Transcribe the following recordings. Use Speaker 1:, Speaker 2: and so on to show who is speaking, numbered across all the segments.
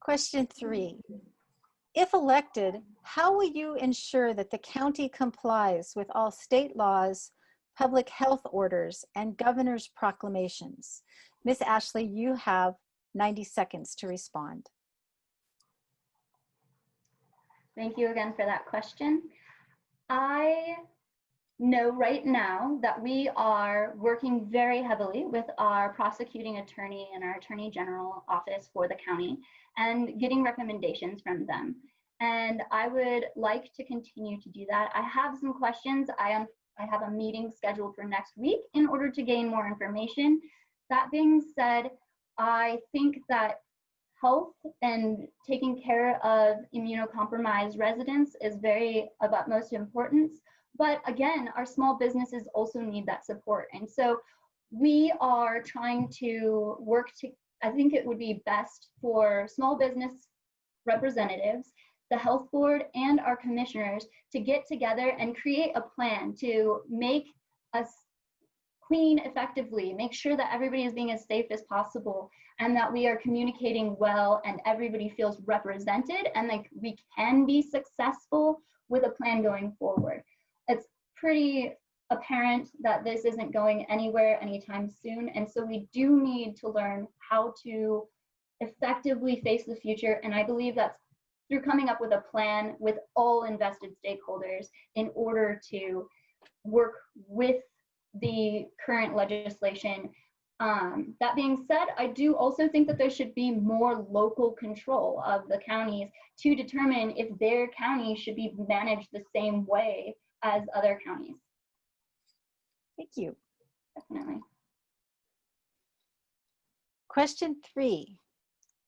Speaker 1: Question 3. If elected, how will you ensure that the county complies with all state laws, public health orders, and governor's proclamations? Ms. Ashley, you have 90 seconds to respond.
Speaker 2: Thank you again for that question. I know right now that we are working very heavily with our prosecuting attorney and our attorney general office for the county and getting recommendations from them. And I would like to continue to do that. I have some questions. I have a meeting scheduled for next week in order to gain more information. That being said, I think that health and taking care of immunocompromised residents is of utmost importance. But again, our small businesses also need that support. And so we are trying to work to, I think it would be best for small business representatives, the health board, and our commissioners to get together and create a plan to make us clean effectively, make sure that everybody is being as safe as possible, and that we are communicating well and everybody feels represented and like we can be successful with a plan going forward. It's pretty apparent that this isn't going anywhere anytime soon, and so we do need to learn how to effectively face the future, and I believe that's through coming up with a plan with all invested stakeholders in order to work with the current legislation. That being said, I do also think that there should be more local control of the counties to determine if their county should be managed the same way as other counties.
Speaker 1: Thank you.
Speaker 2: Definitely.
Speaker 1: Question 3.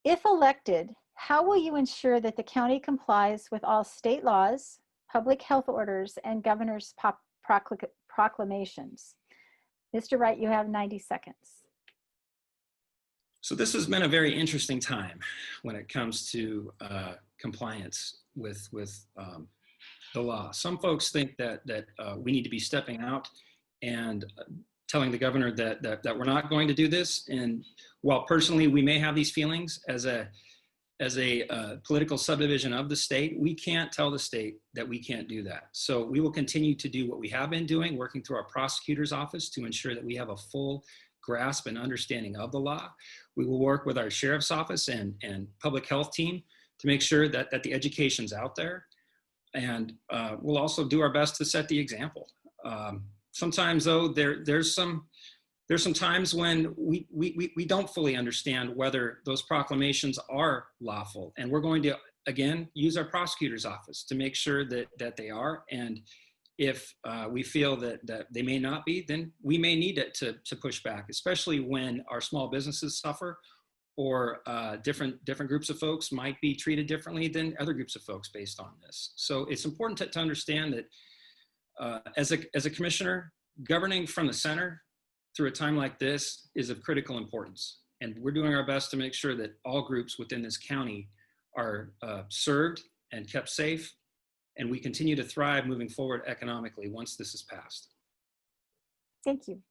Speaker 1: If elected, how will you ensure that the county complies with all state laws, public health orders, and governor's proclamations? Mr. Wright, you have 90 seconds.
Speaker 3: So this has been a very interesting time when it comes to compliance with the law. Some folks think that we need to be stepping out and telling the governor that we're not going to do this. And while personally we may have these feelings as a political subdivision of the state, we can't tell the state that we can't do that. So we will continue to do what we have been doing, working through our prosecutor's office to ensure that we have a full grasp and understanding of the law. We will work with our sheriff's office and public health team to make sure that the education's out there. And we'll also do our best to set the example. Sometimes though, there's some times when we don't fully understand whether those proclamations are lawful. And we're going to, again, use our prosecutor's office to make sure that they are. And if we feel that they may not be, then we may need it to push back, especially when our small businesses suffer or different groups of folks might be treated differently than other groups of folks based on this. So it's important to understand that as a commissioner, governing from the center through a time like this is of critical importance. And we're doing our best to make sure that all groups within this county are served and kept safe, and we continue to thrive moving forward economically once this is passed.
Speaker 1: Thank you.